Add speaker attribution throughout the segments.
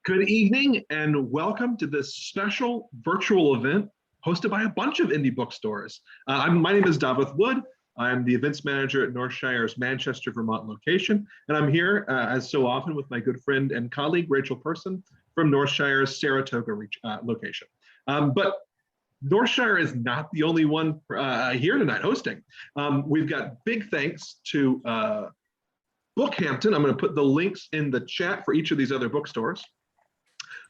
Speaker 1: Good evening and welcome to this special virtual event hosted by a bunch of indie bookstores. My name is Dafydd Wood. I'm the events manager at Northshire's Manchester, Vermont location, and I'm here as so often with my good friend and colleague Rachel Person from Northshire's Saratoga location. But Northshire is not the only one here tonight hosting. We've got big thanks to BookHampton. I'm going to put the links in the chat for each of these other bookstores.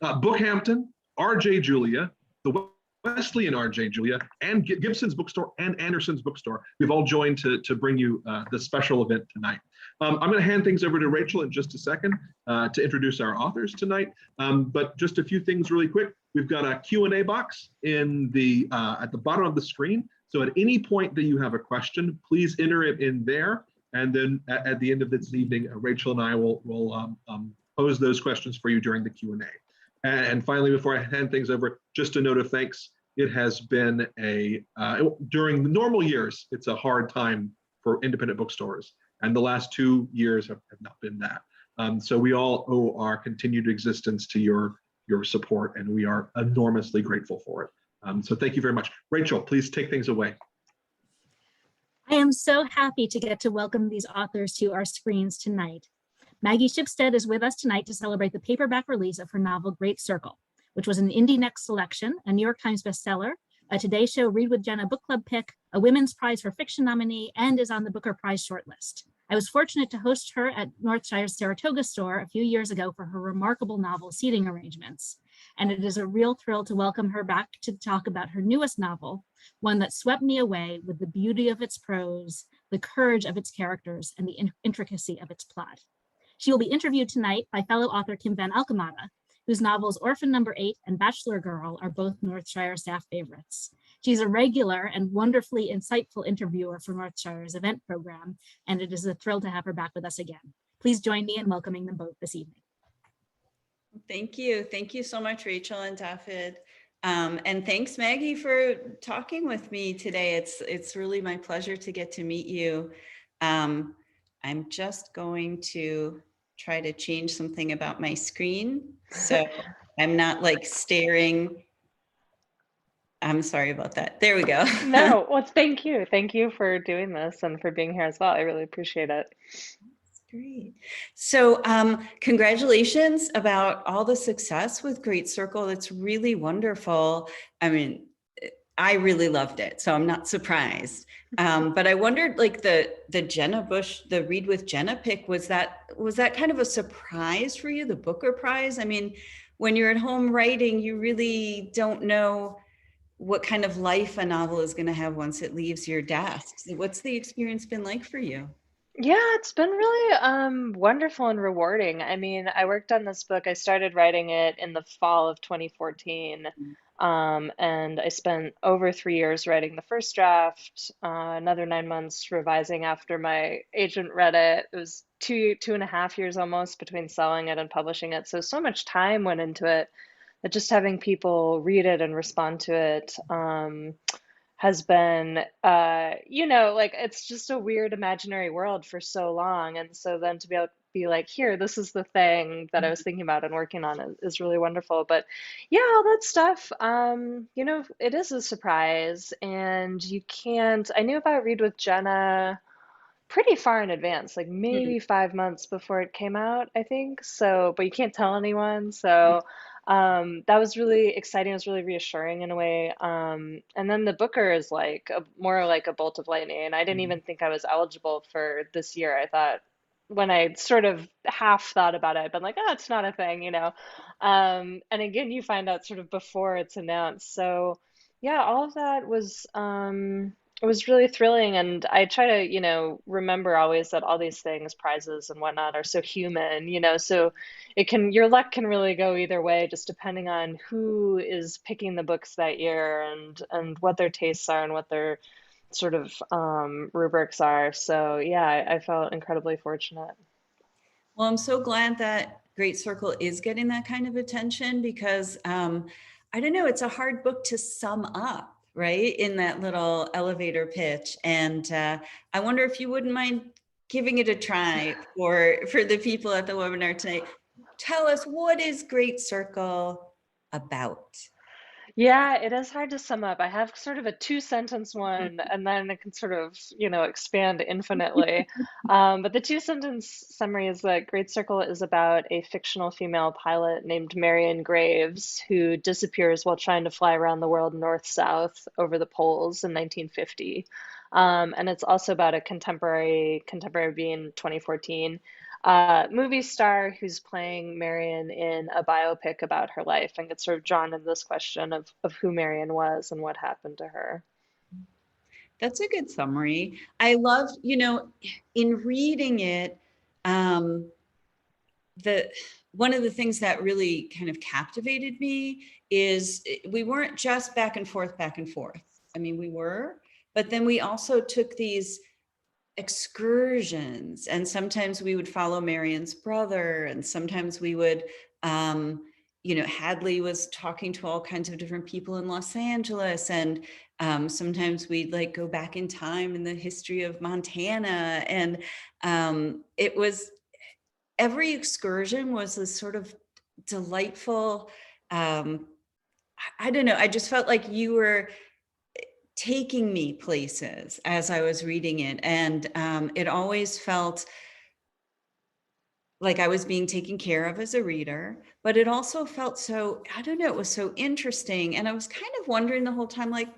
Speaker 1: BookHampton, R.J. Julia, the Wesleyan R.J. Julia, and Gibson's Bookstore and Anderson's Bookstore. We've all joined to bring you this special event tonight. I'm going to hand things over to Rachel in just a second to introduce our authors tonight. But just a few things really quick. We've got a Q&A box in the at the bottom of the screen. So at any point that you have a question, please enter it in there. And then at the end of this evening, Rachel and I will pose those questions for you during the Q&A. And finally, before I hand things over, just a note of thanks. It has been during the normal years, it's a hard time for independent bookstores. And the last 2 years have not been that. So we all owe our continued existence to your support, and we are enormously grateful for it. So thank you very much. Rachel, please take things away.
Speaker 2: I am so happy to get to welcome these authors to our screens tonight. Maggie Shipstead is with us tonight to celebrate the paperback release of her novel, Great Circle, which was an Indie Next selection, a New York Times bestseller, a Today Show Read with Jenna book club pick, a Women's Prize for Fiction nominee, and is on the Booker Prize shortlist. I was fortunate to host her at Northshire's Saratoga store a few years ago for her remarkable novel, Seating Arrangements. And it is a real thrill to welcome her back to talk about her newest novel, one that swept me away with the beauty of its prose, the courage of its characters, and the intricacy of its plot. She will be interviewed tonight by fellow author Kim van Alkemade, whose novels Orphan No. 8 and Bachelor Girl are both Northshire staff favorites. She's a regular and wonderfully insightful interviewer for Northshire's event program, and it is a thrill to have her back with us again. Please join me in welcoming them both this evening.
Speaker 3: Thank you. Thank you so much, Rachel and Dafydd. And thanks, Maggie, for talking with me today. It's really my pleasure to get to meet you. I'm just going to try to change something about my screen so I'm not like staring. I'm sorry about that. There we go.
Speaker 4: No, well, thank you. Thank you for doing this and for being here as well. I really appreciate it.
Speaker 3: Great. So congratulations about all the success with Great Circle. It's really wonderful. I mean, I really loved it, so I'm not surprised. But I wondered, like the Jenna Bush, the Read with Jenna pick, was that kind of a surprise for you, the Booker Prize? I mean, when you're at home writing, you really don't know what kind of life a novel is going to have once it leaves your desk. What's the experience been like for you?
Speaker 4: Yeah, it's been really wonderful and rewarding. I mean, I worked on this book. I started writing it in the fall of 2014. And I spent over 3 years writing the first draft, another 9 months revising after my agent read it. It was two and a half years almost between selling it and publishing it. So much time went into it that just having people read it and respond to it has been, like it's just a weird imaginary world for so long. And so then to be able to be like, here, this is the thing that I was thinking about and working on is really wonderful. But yeah, all that stuff, it is a surprise. And I knew about Read with Jenna pretty far in advance, like maybe 5 months before it came out, I think. So, but you can't tell anyone. So that was really exciting. It was really reassuring in a way. And then the Booker is more like a bolt of lightning. And I didn't even think I was eligible for this year. I thought when I sort of half thought about it, I'd been like, oh, it's not a thing, And again, you find out sort of before it's announced. So yeah, all of that was, it was really thrilling. And I try to, remember always that all these things, prizes and whatnot, are so human, so your luck can really go either way, just depending on who is picking the books that year and what their tastes are and what their sort of rubrics are. So yeah, I felt incredibly fortunate.
Speaker 3: Well, I'm so glad that Great Circle is getting that kind of attention because I don't know, it's a hard book to sum up, right, in that little elevator pitch. And I wonder if you wouldn't mind giving it a try for the people at the webinar tonight tell us, what is Great Circle about?
Speaker 4: Yeah, it is hard to sum up. I have sort of a two-sentence one, and then it can sort of, expand infinitely. But the two-sentence summary is that Great Circle is about a fictional female pilot named Marion Graves who disappears while trying to fly around the world north-south over the poles in 1950. And it's also about a contemporary being 2014 movie star who's playing Marion in a biopic about her life and gets sort of drawn into this question of who Marion was and what happened to her.
Speaker 3: That's a good summary. I love, in reading it, one of the things that really kind of captivated me is we weren't just back and forth. I mean, we were, but then we also took these excursions, and sometimes we would follow Marion's brother, and sometimes we would, Hadley was talking to all kinds of different people in Los Angeles, and sometimes we'd like go back in time in the history of Montana, and it was, every excursion was this sort of delightful, I don't know, I just felt like you were taking me places as I was reading it. And it always felt like I was being taken care of as a reader, but it also felt so, I don't know, it was so interesting. And I was kind of wondering the whole time, like,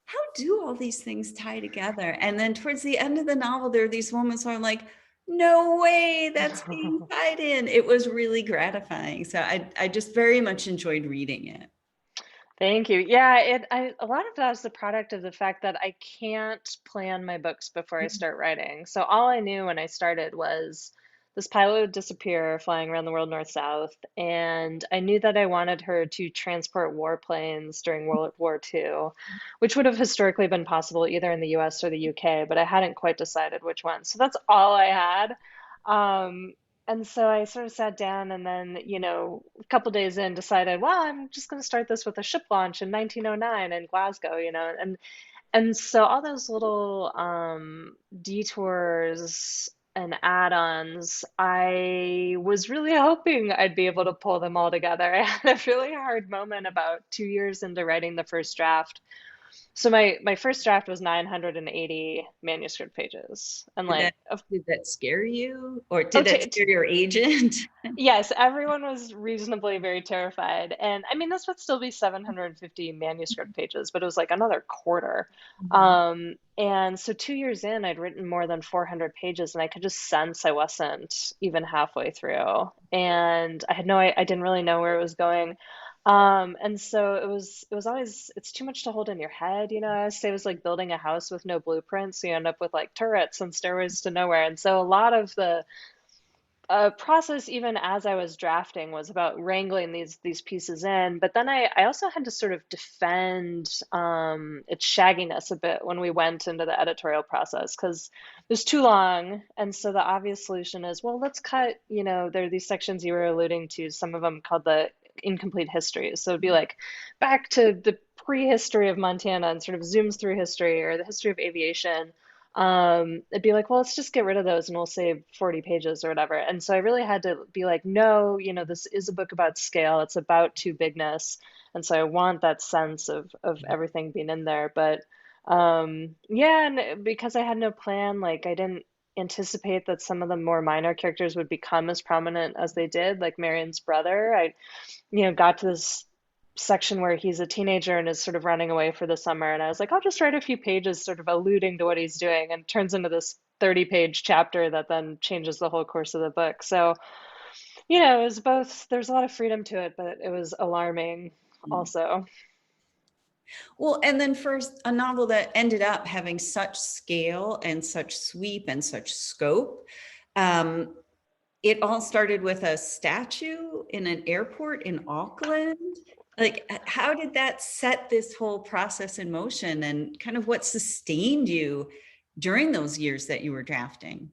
Speaker 3: how do all these things tie together? And then towards the end of the novel, there are these moments where I'm like, no way, that's being tied in. It was really gratifying. So I just very much enjoyed reading it.
Speaker 4: Thank you. Yeah, a lot of that is the product of the fact that I can't plan my books before I start writing. So all I knew when I started was this pilot would disappear flying around the world north-south, and I knew that I wanted her to transport warplanes during World War II, which would have historically been possible either in the US or the UK, but I hadn't quite decided which one. So that's all I had. And so I sort of sat down and then, a couple days in decided, well, I'm just going to start this with a ship launch in 1909 in Glasgow, and so all those little detours and add-ons, I was really hoping I'd be able to pull them all together. I had a really hard moment about 2 years into writing the first draft. So my first draft was 980 manuscript pages, and
Speaker 3: did that scare you, or did that scare your agent?
Speaker 4: Yes, everyone was reasonably very terrified, and I mean this would still be 750 manuscript pages, but it was like another quarter. And so 2 years in, I'd written more than 400 pages, and I could just sense I wasn't even halfway through, and I didn't really know where it was going. And so it was always, it's too much to hold in your head, I always say it was like building a house with no blueprints, so you end up with like turrets and stairways to nowhere. And so a lot of the process, even as I was drafting, was about wrangling these pieces in. But then I also had to sort of defend its shagginess a bit when we went into the editorial process, because it was too long. And so the obvious solution is, well, let's cut, there are these sections you were alluding to, some of them called the incomplete histories. So it'd be like back to the prehistory of Montana and sort of zooms through history, or the history of aviation. It'd be like, well, let's just get rid of those and we'll save 40 pages or whatever. And so I really had to be like, no, this is a book about scale. It's about too bigness. And so I want that sense of everything being in there. But yeah, and because I had no plan, like I didn't anticipate that some of the more minor characters would become as prominent as they did, like Marion's brother. I got to this section where he's a teenager and is sort of running away for the summer, and I was like, I'll just write a few pages sort of alluding to what he's doing, and turns into this 30-page chapter that then changes the whole course of the book. So it was both, there's a lot of freedom to it, but it was alarming also.
Speaker 3: Well, and then for a novel that ended up having such scale and such sweep and such scope, it all started with a statue in an airport in Auckland. Like, how did that set this whole process in motion, and kind of what sustained you during those years that you were drafting?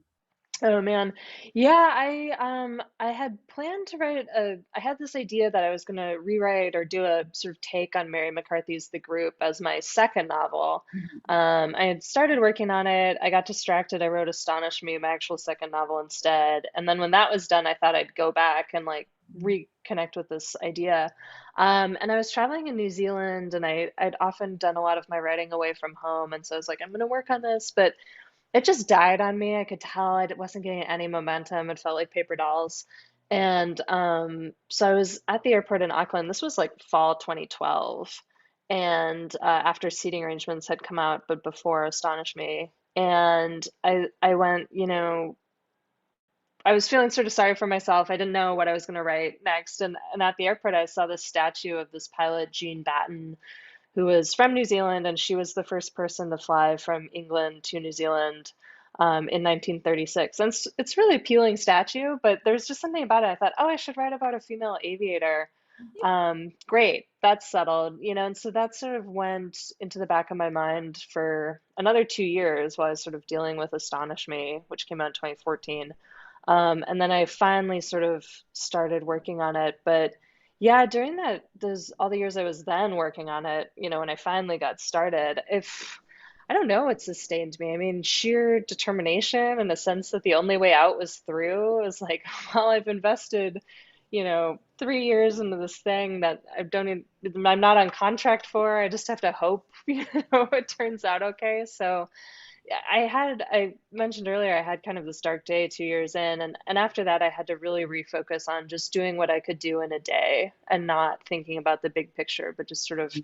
Speaker 4: Oh man. Yeah, I had planned to write I had this idea that I was going to rewrite or do a sort of take on Mary McCarthy's The Group as my second novel. I had started working on it. I got distracted. I wrote Astonish Me, my actual second novel instead. And then when that was done, I thought I'd go back and like reconnect with this idea. And I was traveling in New Zealand and I'd often done a lot of my writing away from home. And so I was like, I'm going to work on this, but it just died on me. I could tell I wasn't getting any momentum. It felt like paper dolls. And so I was at the airport in Auckland. This was like fall 2012. And after seating arrangements had come out, but before Astonish Me. And I went, I was feeling sort of sorry for myself. I didn't know what I was going to write next. And at the airport, I saw this statue of this pilot, Jean Batten, who was from New Zealand, and she was the first person to fly from England to New Zealand in 1936. And it's really appealing statue, but there's just something about it. I thought, oh, I should write about a female aviator. Great, that's settled, and so that sort of went into the back of my mind for another 2 years while I was sort of dealing with Astonish Me, which came out in 2014. And then I finally sort of started working on it, but yeah, during those all the years I was then working on it, when I finally got started, if I don't know what sustained me. I mean, sheer determination and a sense that the only way out was through. It was like, well, I've invested, 3 years into this thing that I'm not on contract for. I just have to hope, it turns out okay. So I mentioned earlier, I had kind of this dark day 2 years in, and after that, I had to really refocus on just doing what I could do in a day and not thinking about the big picture, but just sort of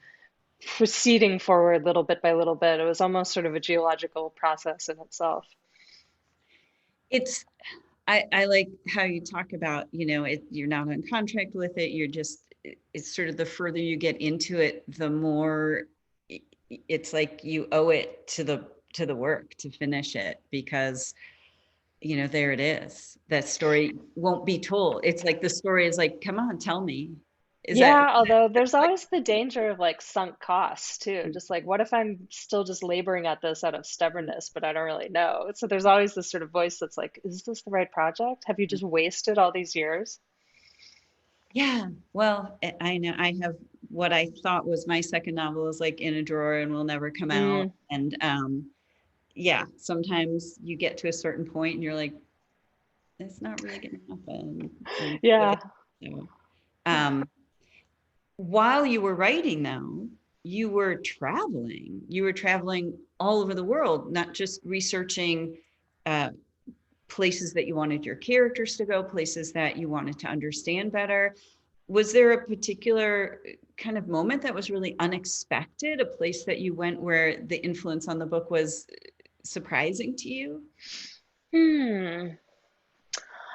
Speaker 4: proceeding forward little bit by little bit. It was almost sort of a geological process in itself.
Speaker 3: It's, I like how you talk about, you're not on contract with it. You're just, it's sort of the further you get into it, the more it's like you owe it to the work to finish it, because there it is. That story won't be told. It's like the story is like, come on, tell me. Is that
Speaker 4: Yeah, although there's always the danger of like sunk costs too. Just like, what if I'm still just laboring at this out of stubbornness, but I don't really know? So there's always this sort of voice that's like, is this the right project? Have you just wasted all these years?
Speaker 3: Yeah, well, I know I have what I thought was my second novel is like in a drawer and will never come out.
Speaker 4: Mm,
Speaker 3: And yeah, sometimes you get to a certain point and you're like, it's not really going to happen. And
Speaker 4: yeah.
Speaker 3: so, um, while you were writing though, you were traveling. You were traveling all over the world, not just researching places that you wanted your characters to go, places that you wanted to understand better. Was there a particular kind of moment that was really unexpected, a place that you went where the influence on the book was surprising to you?
Speaker 4: Hmm.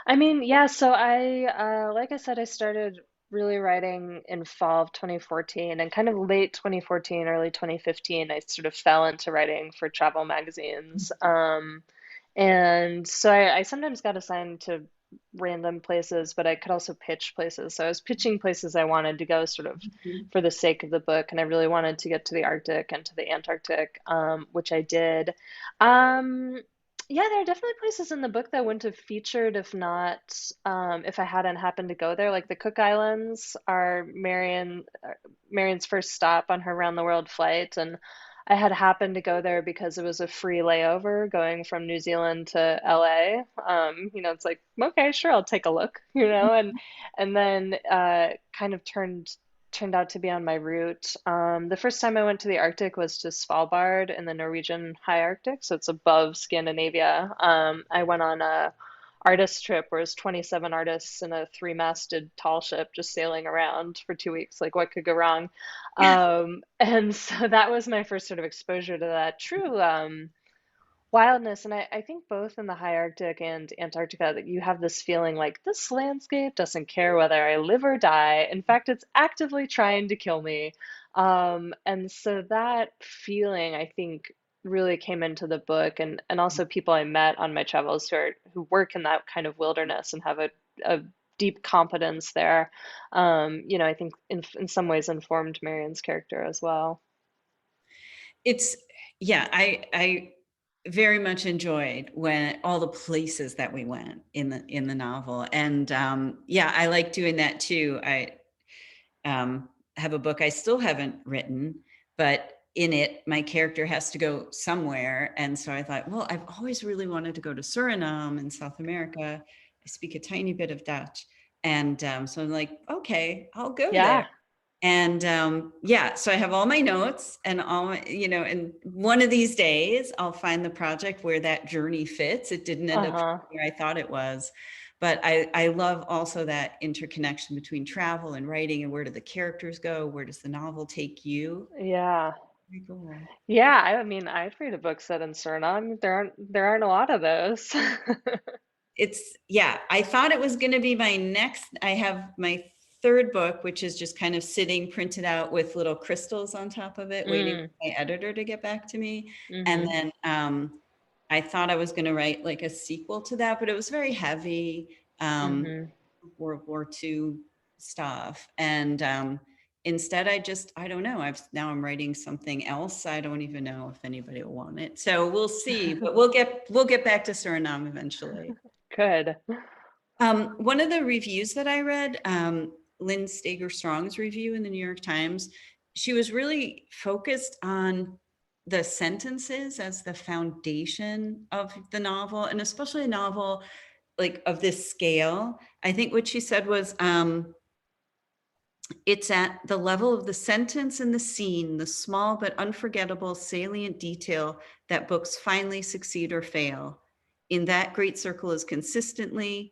Speaker 4: I mean, yeah, so like I said, I started really writing in fall of 2014 and kind of late 2014, early 2015, I sort of fell into writing for travel magazines. And so I sometimes got assigned to random places, but I could also pitch places. So I was pitching places I wanted to go sort of for the sake of the book. And I really wanted to get to the Arctic and to the Antarctic, which I did. Um, yeah, there are definitely places in the book that wouldn't have featured if I hadn't happened to go there. Like the Cook Islands are Marion's first stop on her round the world flight, and I had happened to go there because it was a free layover going from New Zealand to LA. It's like, okay, sure, I'll take a look, and then kind of turned out to be on my route. The first time I went to the Arctic was to Svalbard in the Norwegian high Arctic, so it's above Scandinavia. I went on a artist trip where it's 27 artists in a three-masted tall ship just sailing around for 2 weeks. Like, what could go wrong? And so that was my first sort of exposure to that true wildness. And I think both in the high Arctic and Antarctica that you have this feeling like this landscape doesn't care whether I live or die. In fact, it's actively trying to kill me. And so that feeling, I think, really came into the book, and also people I met on my travels who work in that kind of wilderness and have a deep competence there. I think in some ways informed Marion's character as well.
Speaker 3: It's, yeah, I very much enjoyed when all the places that we went in the novel. And yeah, I like doing that too. I have a book I still haven't written, but in it, my character has to go somewhere. And so I thought, well, I've always really wanted to go to Suriname in South America. I speak a tiny bit of Dutch. And so I'm like, okay, I'll go
Speaker 4: Yeah.
Speaker 3: there. And yeah, so I have all my notes and all my, and one of these days I'll find the project where that journey fits. It didn't end up where I thought it was. But I love also that interconnection between travel and writing, and where do the characters go? Where does the novel take you?
Speaker 4: Yeah.
Speaker 3: Very cool.
Speaker 4: Yeah, I mean, I'd read a book set in Suriname. There aren't a lot of those.
Speaker 3: Yeah, I thought it was going to be my next. I have my third book, which is just kind of sitting printed out with little crystals on top of it, waiting for my editor to get back to me. And then I thought I was going to write like a sequel to that, but it was very heavy, World War II stuff. And instead, I don't know. Now I'm writing something else. I don't even know if anybody will want it. So we'll see, but we'll get back to Suriname eventually.
Speaker 4: Good.
Speaker 3: One of the reviews that I read, Lynn Stager Strong's review in the New York Times, she was really focused on the sentences as the foundation of the novel, and especially a novel like of this scale. I think what she said was, it's at the level of the sentence and the scene, the small but unforgettable salient detail that books finally succeed or fail. In that, Great Circle is consistently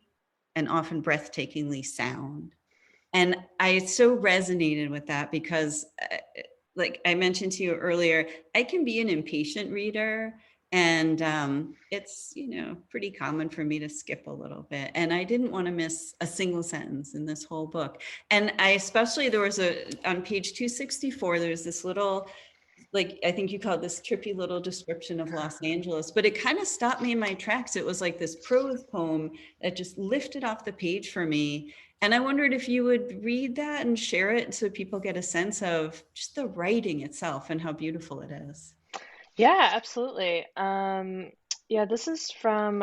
Speaker 3: and often breathtakingly sound. And I so resonated with that because, like I mentioned to you earlier, I can be an impatient reader, and it's pretty common for me to skip a little bit. And I didn't want to miss a single sentence in this whole book. And there was on page 264, there's this little, like, I think you call it this trippy little description of Los Angeles, but it kind of stopped me in my tracks. It was like this prose poem that just lifted off the page for me. And I wondered if you would read that and share it so people get a sense of just the writing itself and how beautiful it is.
Speaker 4: Yeah, absolutely. Yeah, this is from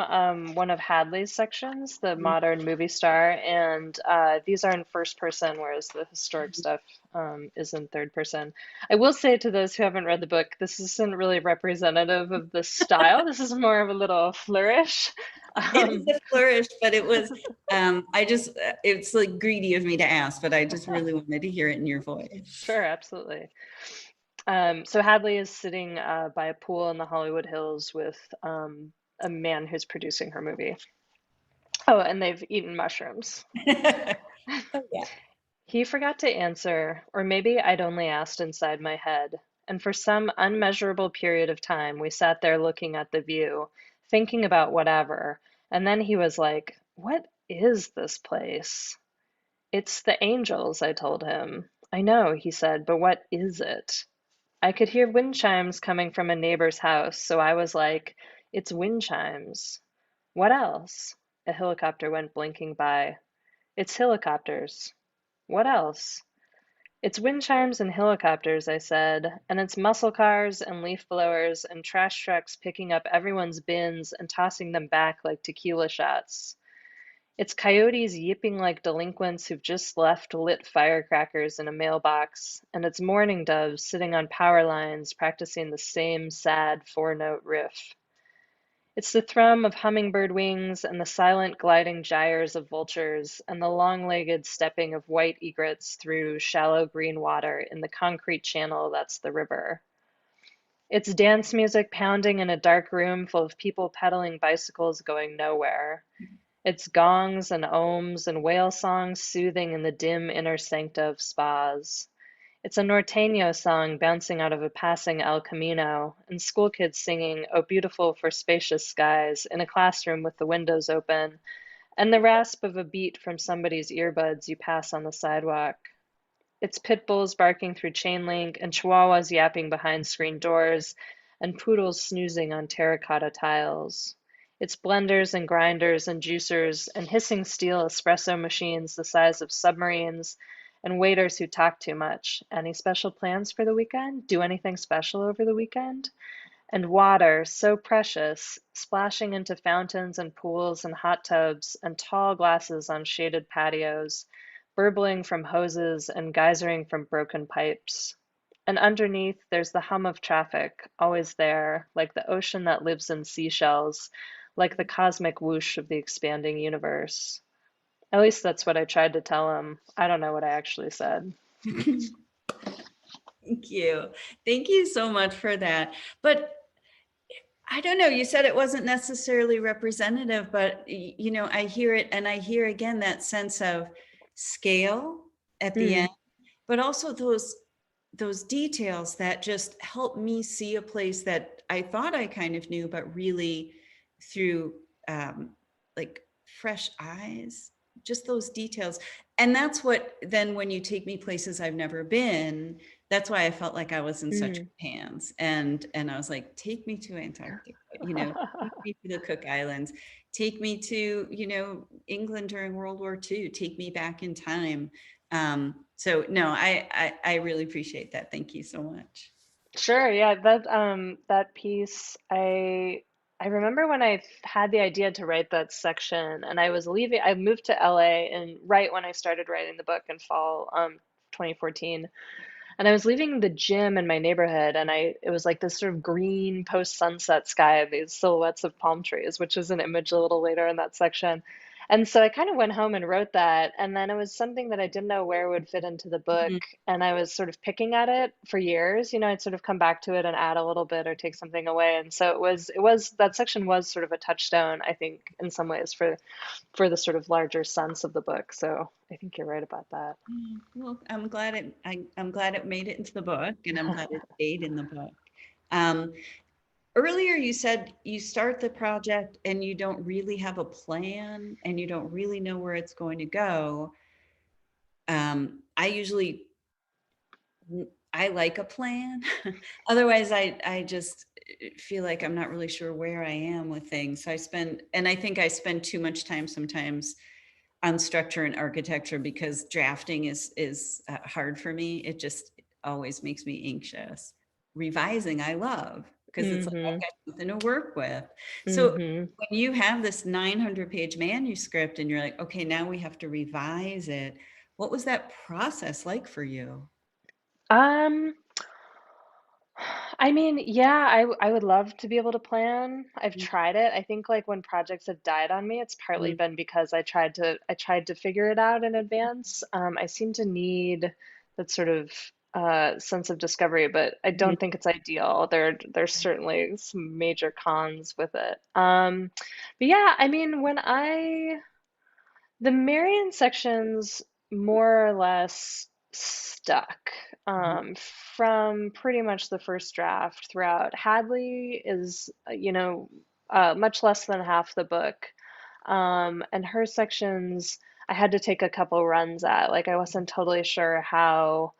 Speaker 4: one of Hadley's sections, the modern movie star, and these are in first person, whereas the historic stuff is in third person. I will say to those who haven't read the book, this isn't really representative of the style. This is more of a little flourish.
Speaker 3: It is a flourish, but it was, it's like greedy of me to ask, but I just really wanted to hear it in your voice.
Speaker 4: Sure, absolutely. So Hadley is sitting by a pool in the Hollywood Hills with a man who's producing her movie. Oh, and they've eaten mushrooms.
Speaker 3: Oh, yeah.
Speaker 4: He forgot to answer, or maybe I'd only asked inside my head. And for some unmeasurable period of time, we sat there looking at the view, thinking about whatever. And then he was like, "What is this place?" "It's the Angels," I told him. "I know," he said, "but what is it?" I could hear wind chimes coming from a neighbor's house, so I was like, "It's wind chimes." "What else?" A helicopter went blinking by. "It's helicopters." "What else?" "It's wind chimes and helicopters," I said, "and it's muscle cars and leaf blowers and trash trucks picking up everyone's bins and tossing them back like tequila shots. It's coyotes yipping like delinquents who've just left lit firecrackers in a mailbox, and it's mourning doves sitting on power lines practicing the same sad four-note riff. It's the thrum of hummingbird wings and the silent gliding gyres of vultures and the long-legged stepping of white egrets through shallow green water in the concrete channel that's the river. It's dance music pounding in a dark room full of people pedaling bicycles going nowhere. It's gongs and ohms and whale songs soothing in the dim inner sancta of spas. It's a norteño song bouncing out of a passing El Camino, and school kids singing "Oh Beautiful for Spacious Skies" in a classroom with the windows open, and the rasp of a beat from somebody's earbuds you pass on the sidewalk. It's pit bulls barking through chain link, and chihuahuas yapping behind screen doors, and poodles snoozing on terracotta tiles. It's blenders and grinders and juicers and hissing steel espresso machines the size of submarines and waiters who talk too much. "Any special plans for the weekend? Do anything special over the weekend?" And water, so precious, splashing into fountains and pools and hot tubs and tall glasses on shaded patios, burbling from hoses and geysering from broken pipes. And underneath, there's the hum of traffic, always there, like the ocean that lives in seashells, like the cosmic whoosh of the expanding universe. At least that's what I tried to tell him. I don't know what I actually said.
Speaker 3: Thank you. Thank you so much for that. But I don't know, you said it wasn't necessarily representative, but you know, I hear it, and I hear again that sense of scale at the end, but also those details that just help me see a place that I thought I kind of knew, but really through like fresh eyes, just those details. And that's what, then when you take me places I've never been, that's why I felt like I was in such good hands. And I was like, take me to Antarctica, you know, take me to the Cook Islands, take me to, you know, England during World War II, take me back in time. So no, I really appreciate that. Thank you so much.
Speaker 4: Sure, yeah, that piece, I remember when I had the idea to write that section, and I moved to LA and right when I started writing the book in fall 2014. And I was leaving the gym in my neighborhood, and it was like this sort of green post-sunset sky and these silhouettes of palm trees, which is an image a little later in that section. And so I kind of went home and wrote that, and then it was something that I didn't know where it would fit into the book, and I was sort of picking at it for years. You know, I'd sort of come back to it and add a little bit or take something away, and so it was that section was sort of a touchstone, I think, in some ways for the sort of larger sense of the book. So I think you're right about that.
Speaker 3: Well, I'm glad it made it into the book, and I'm glad it stayed in the book. Earlier you said you start the project and you don't really have a plan and you don't really know where it's going to go. I like a plan. Otherwise, I just feel like I'm not really sure where I am with things. So I think I spend too much time sometimes on structure and architecture because drafting is hard for me. It just always makes me anxious. Revising, I love, because it's like I've got something to work with. So when you have this 900-page manuscript and you're like, okay, now we have to revise it. What was that process like for you?
Speaker 4: I mean, yeah, I would love to be able to plan. I've tried it. I think like when projects have died on me, it's partly been because I tried to figure it out in advance. I seem to need that sort of sense of discovery, but I don't think it's ideal. There's certainly some major cons with it. But yeah, I mean, the Marion sections more or less stuck from pretty much the first draft throughout. Hadley is, much less than half the book. And her sections, I had to take a couple runs at. Like, I wasn't totally sure how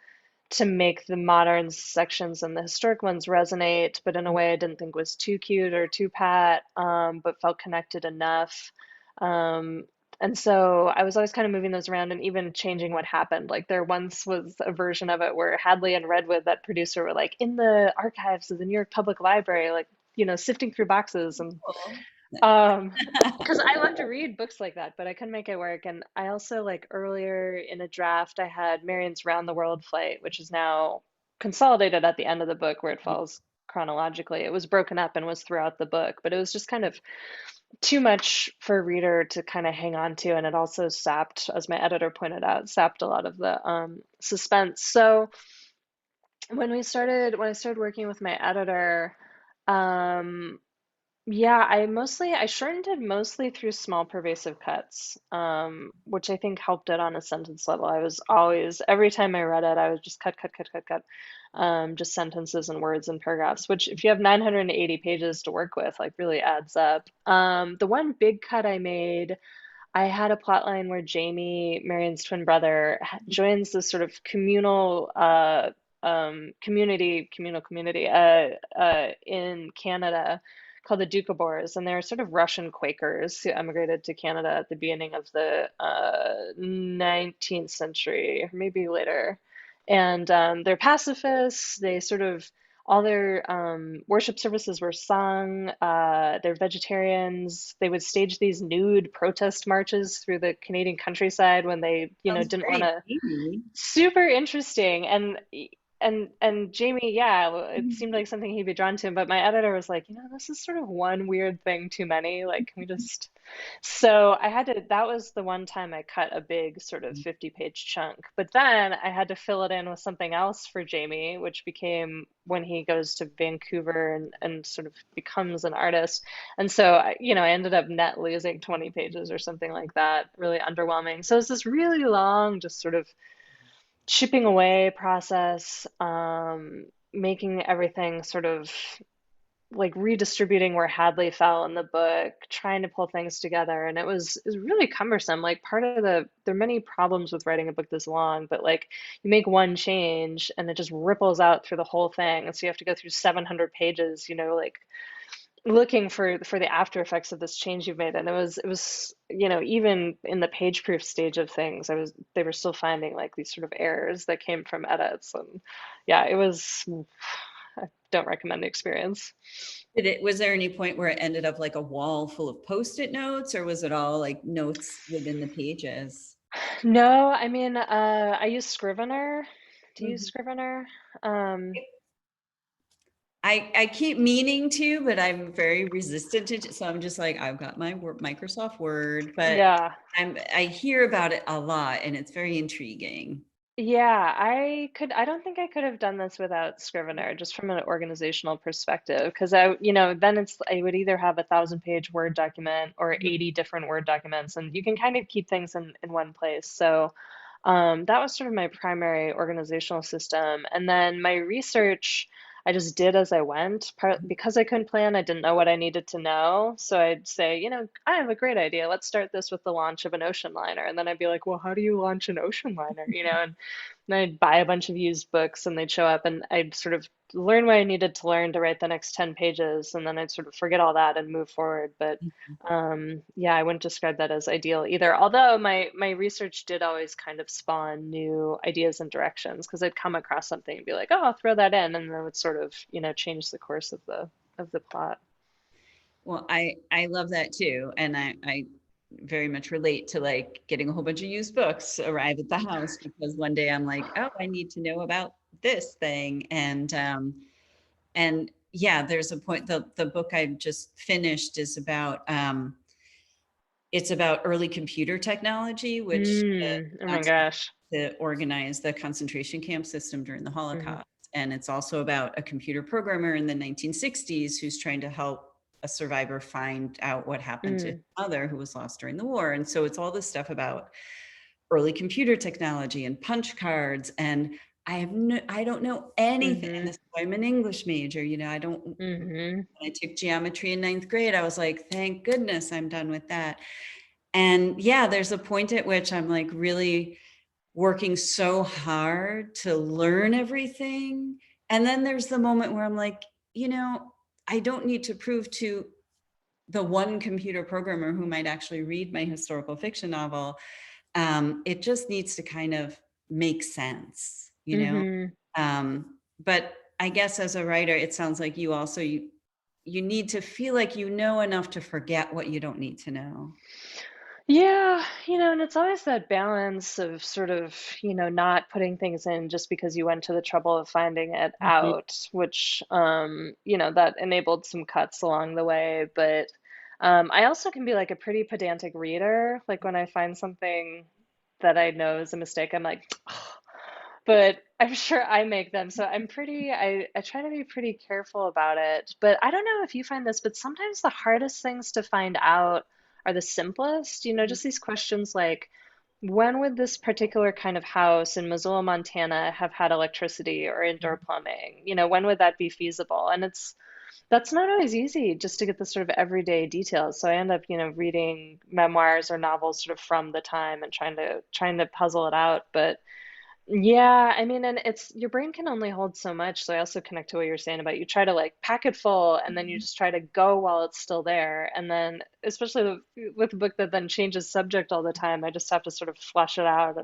Speaker 4: to make the modern sections and the historic ones resonate, but in a way I didn't think was too cute or too pat, but felt connected enough. Um, and so I was always kind of moving those around and even changing what happened. Like there once was a version of it where Hadley and Redwood, that producer, were like in the archives of the New York Public Library, like, sifting through boxes and because I love to read books like that, but I couldn't make it work. And I also, like, earlier in a draft, I had Marion's Round the World flight, which is now consolidated at the end of the book where it falls chronologically. It was broken up and was throughout the book, but it was just kind of too much for a reader to kind of hang on to. And it also sapped, as my editor pointed out, sapped a lot of the suspense. So when I started working with my editor, um, yeah, I shortened it mostly through small pervasive cuts, which I think helped it on a sentence level. I was always, every time I read it, I was just cut, cut, cut, cut, cut, just sentences and words and paragraphs, which if you have 980 pages to work with, like really adds up. The one big cut I made, I had a plot line where Jamie, Marion's twin brother, joins this sort of community in Canada called the Doukhobors, and they're sort of Russian Quakers who emigrated to Canada at the beginning of the 19th century, or maybe later. And they're pacifists. They sort of all their worship services were sung. They're vegetarians. They would stage these nude protest marches through the Canadian countryside when they,
Speaker 3: Sounds
Speaker 4: didn't want
Speaker 3: great.
Speaker 4: to.
Speaker 3: Maybe.
Speaker 4: Super interesting. And Jamie, yeah, well, it seemed like something he'd be drawn to, but my editor was like, this is sort of one weird thing too many. Like, can we just. So I had to, that was the one time I cut a big sort of 50-page chunk. But then I had to fill it in with something else for Jamie, which became when he goes to Vancouver and sort of becomes an artist. And so, I ended up net losing 20 pages or something like that, really underwhelming. So it's this really long, just sort of chipping away process, making everything sort of like redistributing where Hadley fell in the book, trying to pull things together. And it was really cumbersome. Like there are many problems with writing a book this long, but like you make one change and it just ripples out through the whole thing. And so you have to go through 700 pages, like looking for the after effects of this change you've made. And it was even in the page proof stage of things, they were still finding like these sort of errors that came from edits. And yeah, I don't recommend the experience.
Speaker 3: Was there any point where it ended up like a wall full of Post-it notes, or was it all like notes within the pages?
Speaker 4: No, I mean, I use Scrivener. Do you use
Speaker 3: Mhm.
Speaker 4: Scrivener? Um,
Speaker 3: I keep meaning to, but I'm very resistant to, so I'm just like, I've got my Microsoft Word, but
Speaker 4: yeah.
Speaker 3: I hear about it a lot and it's very intriguing.
Speaker 4: Yeah, I don't think I could have done this without Scrivener, just from an organizational perspective. Because then I would either have 1,000-page Word document or
Speaker 3: Mhm.
Speaker 4: 80 different Word documents, and you can kind of keep things in one place. So that was sort of my primary organizational system. And then my research, I just did as I went. Because I couldn't plan, I didn't know what I needed to know. So I'd say, I have a great idea. Let's start this with the launch of an ocean liner. And then I'd be like, well, how do you launch an ocean liner? And I'd buy a bunch of used books and they'd show up and I'd sort of learn what I needed to learn to write the next 10 pages. And then I'd sort of forget all that and move forward. But yeah, I wouldn't describe that as ideal either. Although my research did always kind of spawn new ideas and directions because I'd come across something and be like, oh, I'll throw that in, and then it would sort of, change the course of the plot.
Speaker 3: Well, I love that too. And I very much relate to like getting a whole bunch of used books arrive at the house because one day I'm like, oh, I need to know about this thing. And yeah, there's a point, the book I just finished is about it's about early computer technology, which
Speaker 4: Oh my gosh.
Speaker 3: to organize the concentration camp system during the
Speaker 4: Mhm.
Speaker 3: Holocaust. And it's also about a computer programmer in the 1960s who's trying to help a survivor find out what happened to his
Speaker 4: Mm.
Speaker 3: mother who was lost during the war. And so it's all this stuff about early computer technology and punch cards. And I don't know anything. And
Speaker 4: Mhm.
Speaker 3: this is why I'm an English major. I don't, when
Speaker 4: Mhm.
Speaker 3: I took geometry in ninth grade, I was like, thank goodness I'm done with that. And yeah, there's a point at which I'm like really working so hard to learn everything. And then there's the moment where I'm like, I don't need to prove to the one computer programmer who might actually read my historical fiction novel. It just needs to kind of make sense.
Speaker 4: Mhm.
Speaker 3: But I guess as a writer, it sounds like you also, you need to feel like you know enough to forget what you don't need to know.
Speaker 4: Yeah, and it's always that balance of sort of, not putting things in just because you went to the trouble of finding it
Speaker 3: Mhm.
Speaker 4: out, which, that enabled some cuts along the way. But I also can be like a pretty pedantic reader. Like when I find something that I know is a mistake, I'm like, but I'm sure I make them. So I try to be pretty careful about it. But I don't know if you find this, but sometimes the hardest things to find out are the simplest. Just these questions like, when would this particular kind of house in Missoula, Montana have had electricity or indoor plumbing? When would that be feasible? And that's not always easy just to get the sort of everyday details. So I end up, reading memoirs or novels sort of from the time and trying to puzzle it out. But yeah, I mean, and it's your brain can only hold so much. So I also connect to what you're saying about you try to like pack it full and then you just try to go while it's still there. And then, especially with a book that then changes subject all the time, I just have to sort of flush it out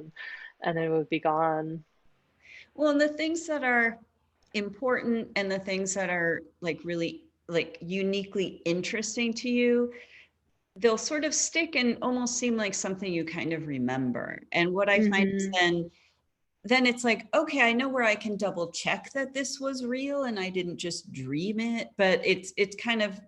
Speaker 4: and it would be gone.
Speaker 3: Well, and the things that are important and the things that are like really like uniquely interesting to you, they'll sort of stick and almost seem like something you kind of remember. And what I find is then it's like, okay, I know where I can double check that this was real and I didn't just dream it. But it's kind of,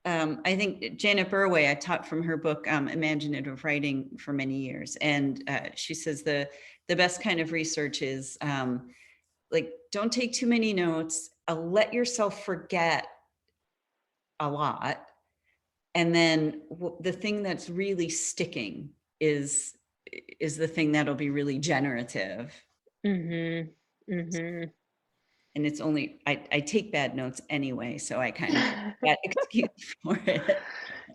Speaker 3: I think Janet Burway, I taught from her book, Imaginative Writing for many years. And she says the best kind of research is like, don't take too many notes, let yourself forget a lot. And then the thing that's really sticking is the thing that'll be really generative. And it's only, I take bad notes anyway, so I kind of have that excuse for it.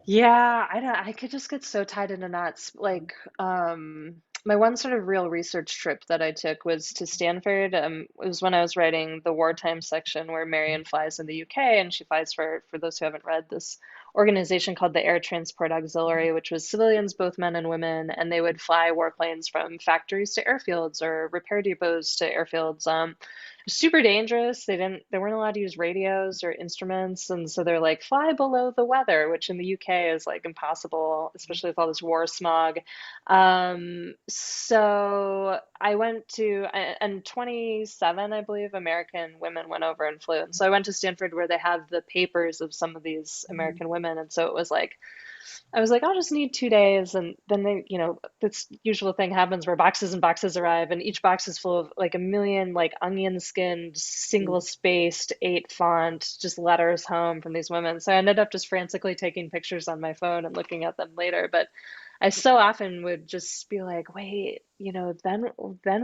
Speaker 4: Yeah, I could just get so tied into knots. Like, my one sort of real research trip that I took was to Stanford. It was when I was writing the wartime section where Marion flies in the UK, and she flies for those who haven't read, this organization called the Air Transport Auxiliary, which was civilians, both men and women, and they would fly warplanes from factories to airfields or repair depots to airfields. Super dangerous. They weren't allowed to use radios or instruments, and so they're like fly below the weather, which in the UK is like impossible, especially with all this war smog. So I went to, and 27, I believe, American women went over and flew. And so I went to Stanford where they have the papers of some of these American women, and so it was like, I was like, I'll just need 2 days. And then they, this usual thing happens where boxes and boxes arrive, and each box is full of like a million, like onion skinned, single spaced, 8 font, just letters home from these women. So I ended up just frantically taking pictures on my phone and looking at them later. But I so often would just be like, wait, then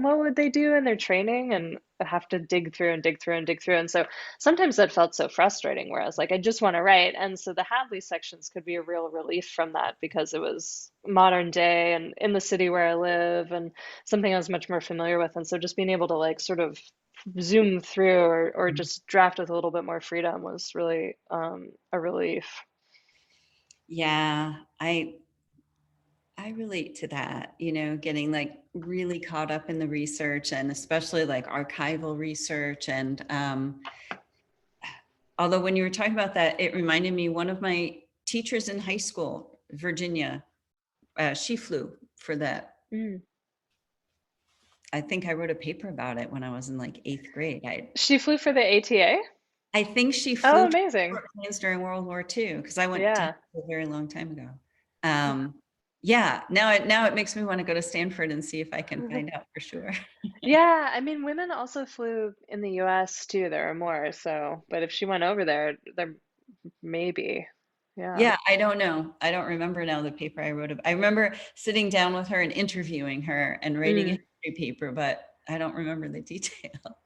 Speaker 4: what would they do in their training? And I have to dig through and dig through and dig through. And so sometimes that felt so frustrating where I was like, I just want to write. And so the Hadley sections could be a real relief from that because it was modern day and in the city where I live and something I was much more familiar with. And so just being able to like sort of zoom through or just draft with a little bit more freedom was really a relief.
Speaker 3: Yeah, I relate to that, getting like really caught up in the research and especially like archival research. And although when you were talking about that, it reminded me, one of my teachers in high school, Virginia, she flew for that. I think I wrote a paper about it when I was in like 8th grade.
Speaker 4: She flew for the ATA?
Speaker 3: I think she flew
Speaker 4: Oh, amazing.
Speaker 3: planes during World War II because I went to a very long time ago. Yeah, now it makes me want to go to Stanford and see if I can find out for sure.
Speaker 4: Yeah, I mean, women also flew in the US too. There are more, so, but if she went over there maybe.
Speaker 3: Yeah, I don't know. I don't remember now the paper I wrote. I remember sitting down with her and interviewing her and writing a history paper, but I don't remember the details.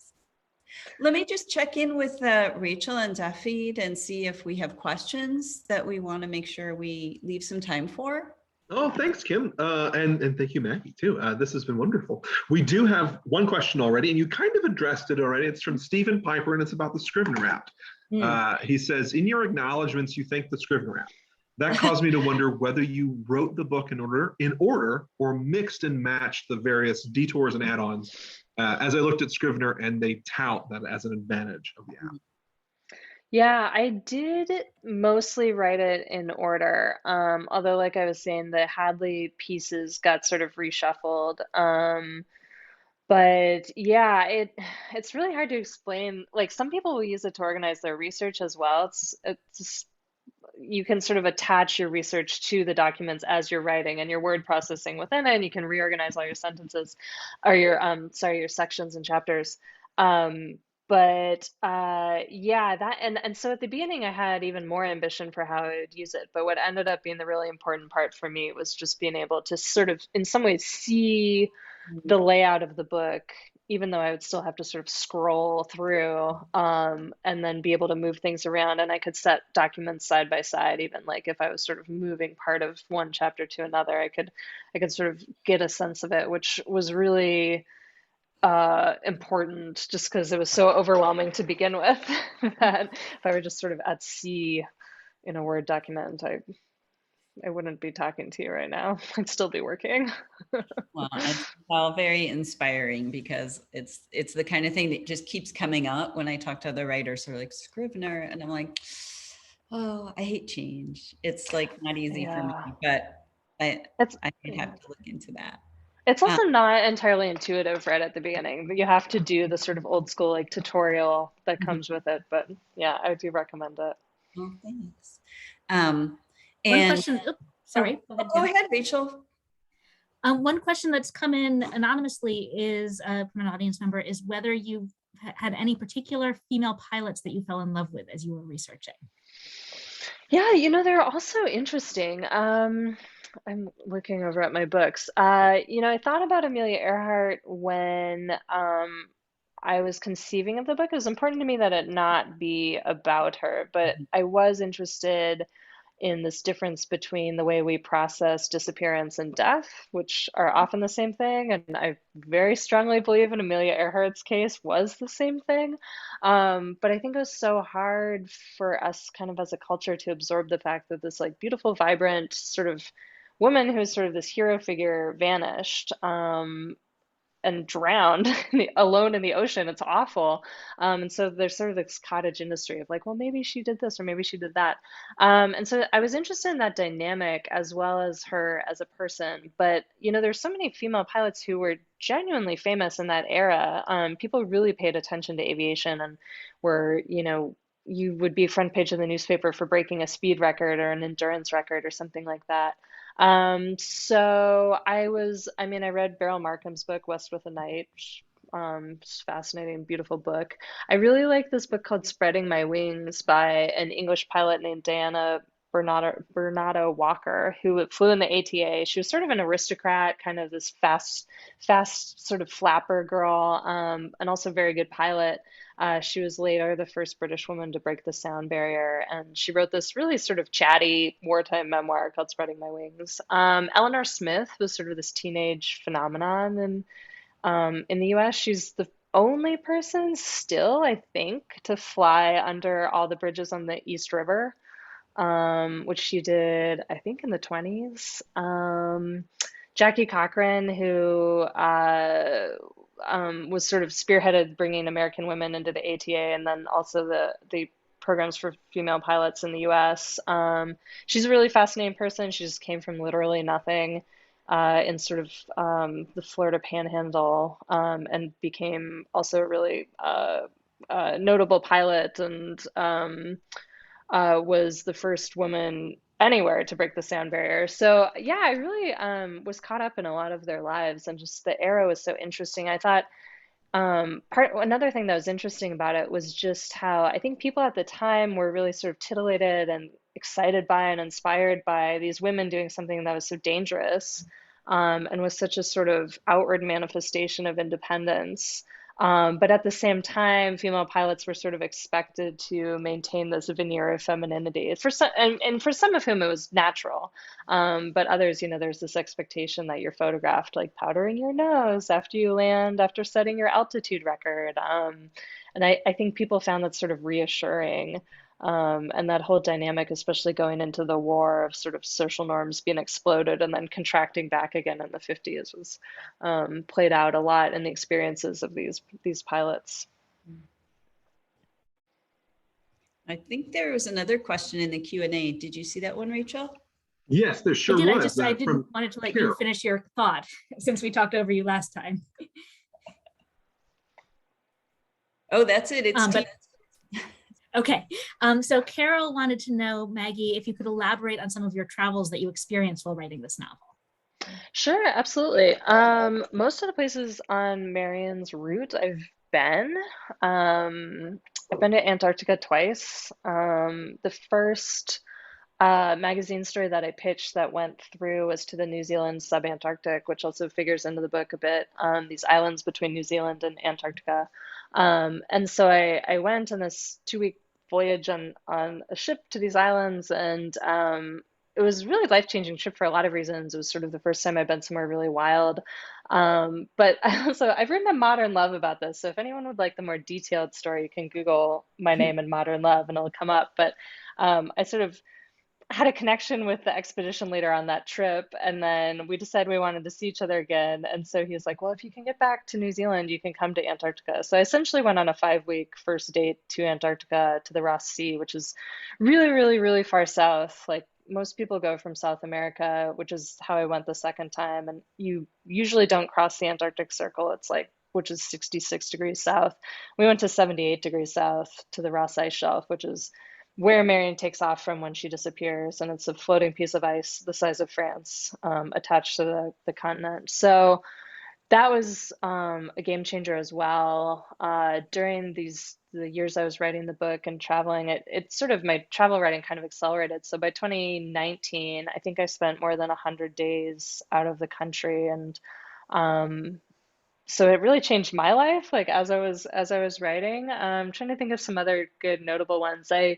Speaker 3: Let me just check in with Rachel and Dafydd and see if we have questions that we want to make sure we leave some time for.
Speaker 1: Oh, thanks, Kim. And thank you, Maggie, too. This has been wonderful. We do have one question already, and you kind of addressed it already. It's from Stephen Piper, and it's about the Scrivener app. He says, in your acknowledgments, you thank the Scrivener app. That caused me to wonder whether you wrote the book in order or mixed and matched the various detours and add-ons as I looked at Scrivener, and they tout that as an advantage of the app.
Speaker 4: Yeah, I did mostly write it in order. Although, like I was saying, the Hadley pieces got sort of reshuffled. But yeah, it's really hard to explain. Like some people will use it to organize their research as well. It's you can sort of attach your research to the documents as you're writing and your word processing within it, and you can reorganize all your sentences or your sections and chapters. But yeah, that and so at the beginning I had even more ambition for how I would use it. But what ended up being the really important part for me was just being able to sort of in some ways see the layout of the book, even though I would still have to sort of scroll through and then be able to move things around. And I could set documents side by side, even like if I was sort of moving part of one chapter to another, I could sort of get a sense of it, which was really important just because it was so overwhelming to begin with that if I were just sort of at sea in a Word document, I wouldn't be talking to you right now. I'd still be working.
Speaker 3: Well, it's all very inspiring because it's the kind of thing that just keeps coming up when I talk to other writers who are like Scrivener, and I'm like, oh, I hate change. It's like not easy for me,
Speaker 4: Yeah.
Speaker 3: but I
Speaker 4: It's
Speaker 3: I have to look into that.
Speaker 4: it's
Speaker 3: Um,
Speaker 4: also not entirely intuitive right at the beginning, but you have to do the sort of old school like tutorial that comes with it. But yeah, I do recommend it.
Speaker 3: well, thanks. Um,
Speaker 2: One
Speaker 3: and
Speaker 2: question, oops,
Speaker 3: oh,
Speaker 2: sorry, go ahead,
Speaker 3: go
Speaker 2: Kim.
Speaker 3: ahead, Rachel.
Speaker 2: One question that's come in anonymously is from an audience member is whether you had any particular female pilots that you fell in love with as you were researching.
Speaker 4: Yeah, they're also interesting. I'm looking over at my books. I thought about Amelia Earhart when I was conceiving of the book. It was important to me that it not be about her, but I was interested in this difference between the way we process disappearance and death, which are often the same thing. And I very strongly believe in Amelia Earhart's case was the same thing. But I think it was so hard for us kind of as a culture to absorb the fact that this like beautiful, vibrant sort of woman who is sort of this hero figure vanished. And drowned alone in the ocean. It's awful. And so there's sort of this cottage industry of like, well, maybe she did this or maybe she did that. And so I was interested in that dynamic as well as her as a person. But, there's so many female pilots who were genuinely famous in that era. People really paid attention to aviation and were, you would be front page of the newspaper for breaking a speed record or an endurance record or something like that. So I read Beryl Markham's book, West with a Night, which, it's a fascinating, beautiful book. I really like this book called Spreading My Wings by an English pilot named Diana Bernardo Walker, who flew in the ATA. She was sort of an aristocrat, kind of this fast sort of flapper girl, and also very good pilot. She was later the first British woman to break the sound barrier, and she wrote this really sort of chatty wartime memoir called Spreading My Wings. Eleanor Smith was sort of this teenage phenomenon in the US. She's the only person still, I think, to fly under all the bridges on the East River, which she did, I think, in the 20s. Jackie Cochran, who was sort of spearheaded bringing American women into the ATA and then also the programs for female pilots in the US. She's a really fascinating person. She just came from literally nothing in sort of the Florida Panhandle and became also a really notable pilot and was the first woman anywhere to break the sound barrier. So yeah, I really was caught up in a lot of their lives, and just the era was so interesting. I thought another thing that was interesting about it was just how I think people at the time were really sort of titillated and excited by and inspired by these women doing something that was so dangerous, and was such a sort of outward manifestation of independence. But at the same time, female pilots were sort of expected to maintain this veneer of femininity. For some, and for some of whom it was natural, but others, there's this expectation that you're photographed like powdering your nose after you land, after setting your altitude record. And I think people found that sort of reassuring. And that whole dynamic, especially going into the war of sort of social norms being exploded and then contracting back again in the 50s, was played out a lot in the experiences of these pilots.
Speaker 3: I think there was another question in the Q&A. Did you see that one, Rachel?
Speaker 1: Yes, there sure
Speaker 2: I did.
Speaker 1: was.
Speaker 2: I didn't wanted to let you finish your thought since we talked over you last time.
Speaker 3: Oh, that's it. It's
Speaker 2: okay. So Carol wanted to know, Maggie, if you could elaborate on some of your travels that you experienced while writing this novel.
Speaker 4: Sure, absolutely. Most of the places on Marion's route I've been. I've been to Antarctica twice. The first magazine story that I pitched that went through was to the New Zealand subantarctic, which also figures into the book a bit, these islands between New Zealand and Antarctica. And so I went on this 2-week voyage on a ship to these islands, and it was a really life-changing trip for a lot of reasons. It was sort of the first time I've been somewhere really wild. But I've written a Modern Love about this. So if anyone would like the more detailed story, you can Google my name and Modern Love and it'll come up. But I sort of had a connection with the expedition leader on that trip, and then we decided we wanted to see each other again. And so he was like, well, if you can get back to New Zealand, you can come to Antarctica. So I essentially went on a 5-week first date to Antarctica, to the Ross Sea, which is really, really, really far south. Like most people go from South America, which is how I went the second time, and you usually don't cross the Antarctic Circle. It's like, which is 66 degrees south. We went to 78 degrees south to the Ross Ice Shelf, which is where Marion takes off from when she disappears, and it's a floating piece of ice the size of France, attached to the continent. So that was a game changer as well. During the years I was writing the book and traveling, it sort of, my travel writing kind of accelerated. So by 2019, I think I spent more than 100 days out of the country, and so it really changed my life. Like as I was writing, I'm trying to think of some other good notable ones. I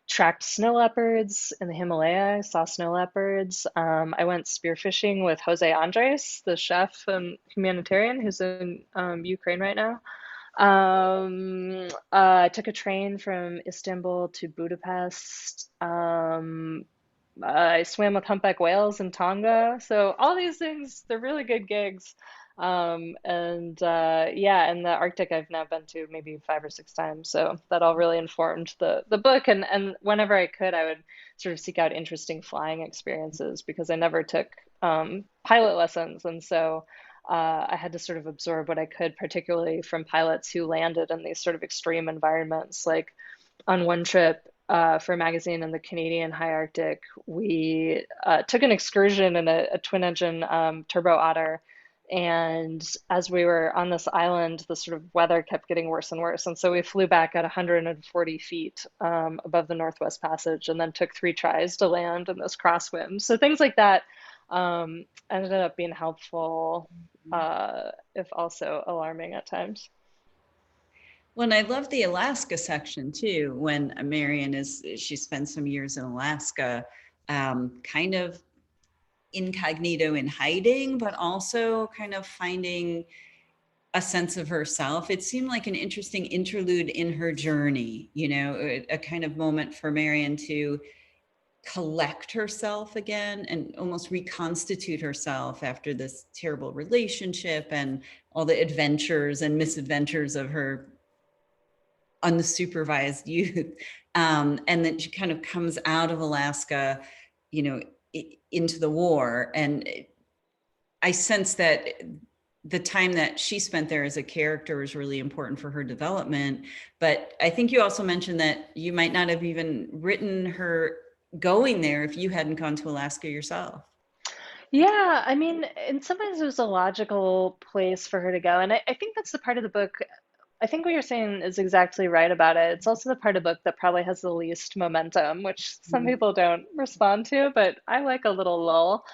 Speaker 4: tracked snow leopards in the Himalaya, saw snow leopards. I went spearfishing with Jose Andres, the chef and humanitarian who's in Ukraine right now. I took a train from Istanbul to Budapest. I swam with humpback whales in Tonga. So all these things, they're really good gigs. And yeah, and the Arctic I've now been to maybe 5 or 6 times. So that all really informed the book. And whenever I could, I would sort of seek out interesting flying experiences because I never took pilot lessons. And so I had to sort of absorb what I could, particularly from pilots who landed in these sort of extreme environments. Like on one trip, for a magazine in the Canadian high Arctic, we took an excursion in a twin engine turbo otter. And as we were on this island, the sort of weather kept getting worse and worse. And so we flew back at 140 feet above the Northwest Passage, and then took 3 tries to land in this crosswind. So things like that ended up being helpful, if also alarming at times.
Speaker 3: Well, and I love the Alaska section too, when Marion she spends some years in Alaska, kind of incognito in hiding, but also kind of finding a sense of herself. It seemed like an interesting interlude in her journey, a kind of moment for Marion to collect herself again and almost reconstitute herself after this terrible relationship and all the adventures and misadventures of her unsupervised youth. And then she kind of comes out of Alaska, into the war. And I sense that the time that she spent there as a character was really important for her development. But I think you also mentioned that you might not have even written her going there if you hadn't gone to Alaska yourself.
Speaker 4: Yeah, I mean, in some ways it was a logical place for her to go. And I think that's the part of the book. I think what you're saying is exactly right about it. It's also the part of the book that probably has the least momentum, which some people don't respond to, but I like a little lull.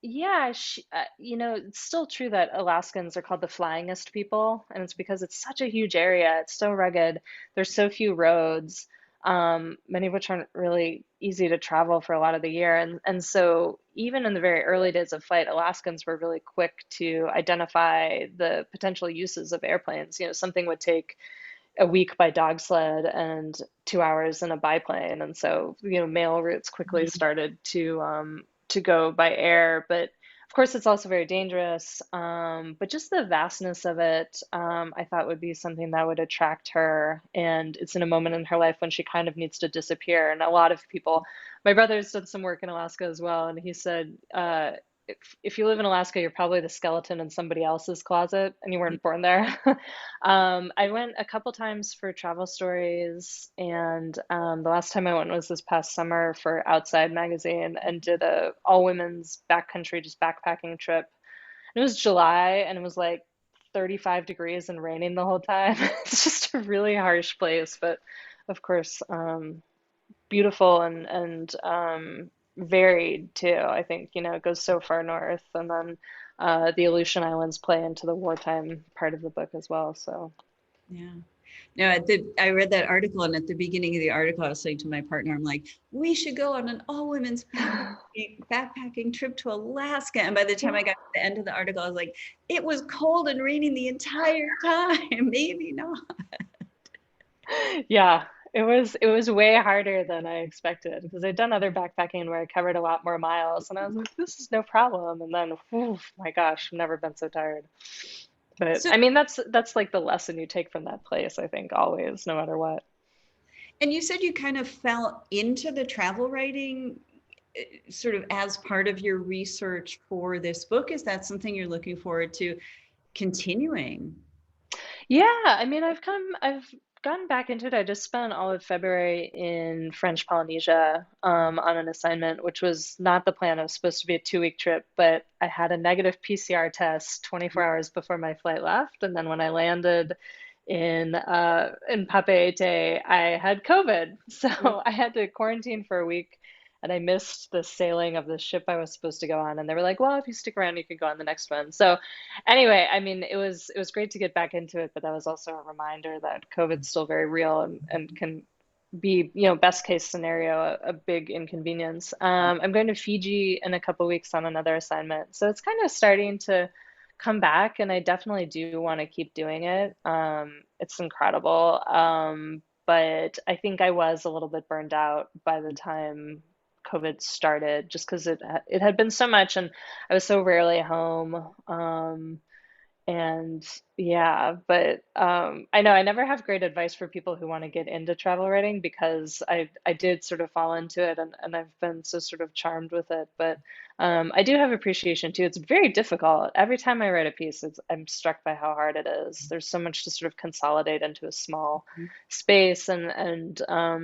Speaker 4: Yeah, it's still true that Alaskans are called the flyingest people, and it's because it's such a huge area. It's so rugged. There's so few roads, many of which aren't really easy to travel for a lot of the year. And so even in the very early days of flight, Alaskans were really quick to identify the potential uses of airplanes. Something would take a week by dog sled and 2 hours in a biplane. And so, mail routes quickly started to go by air. But of course, it's also very dangerous. But just the vastness of it, I thought would be something that would attract her. And it's in a moment in her life when she kind of needs to disappear. And a lot of people, my brother's done some work in Alaska as well. And he said, if you live in Alaska, you're probably the skeleton in somebody else's closet and you weren't born there. I went a couple times for travel stories, and the last time I went was this past summer for Outside magazine and did a all women's backcountry, just backpacking trip. And it was July and it was like 35 degrees and raining the whole time. It's just a really harsh place, but of course, beautiful and varied too. I think, it goes so far north, and then the Aleutian Islands play into the wartime part of the book as well. So
Speaker 3: yeah. No, I read that article, and at the beginning of the article, I was saying to my partner, I'm like, we should go on an all-women's backpacking trip to Alaska. And by the time I got to the end of the article, I was like, it was cold and raining the entire time. Maybe not.
Speaker 4: Yeah, it was way harder than I expected because I'd done other backpacking where I covered a lot more miles, and I was like, this is no problem. And then, oh my gosh, I've never been so tired. But
Speaker 3: So,
Speaker 4: I mean, that's like the lesson you take from that place, I think, always, no matter what.
Speaker 3: and you said you kind of fell into the travel writing sort of as part of your research for this book. Is that something you're looking forward to continuing?
Speaker 4: Yeah, I mean, I've gotten back into it. I just spent all of February in French Polynesia on an assignment, which was not the plan. It was supposed to be a 2-week trip, but I had a negative PCR test 24 hours before my flight left, and then when I landed in Papeete, I had COVID, so I had to quarantine for a week. And I missed the sailing of the ship I was supposed to go on. And they were like, well, if you stick around, you could go on the next one. So anyway, I mean, it was great to get back into it, but that was also a reminder that COVID's still very real and can be, best case scenario, a big inconvenience. I'm going to Fiji in a couple weeks on another assignment, so it's kind of starting to come back, and I definitely do want to keep doing it. It's incredible, but I think I was a little bit burned out by the time COVID started, just because it had been so much, and I was so rarely home. And yeah, but I know I never have great advice for people who want to get into travel writing because I did sort of fall into it, and I've been so sort of charmed with it. But I do have appreciation too. It's very difficult. Every time I write a piece, I'm struck by how hard it is. There's so much to sort of consolidate into a small space, and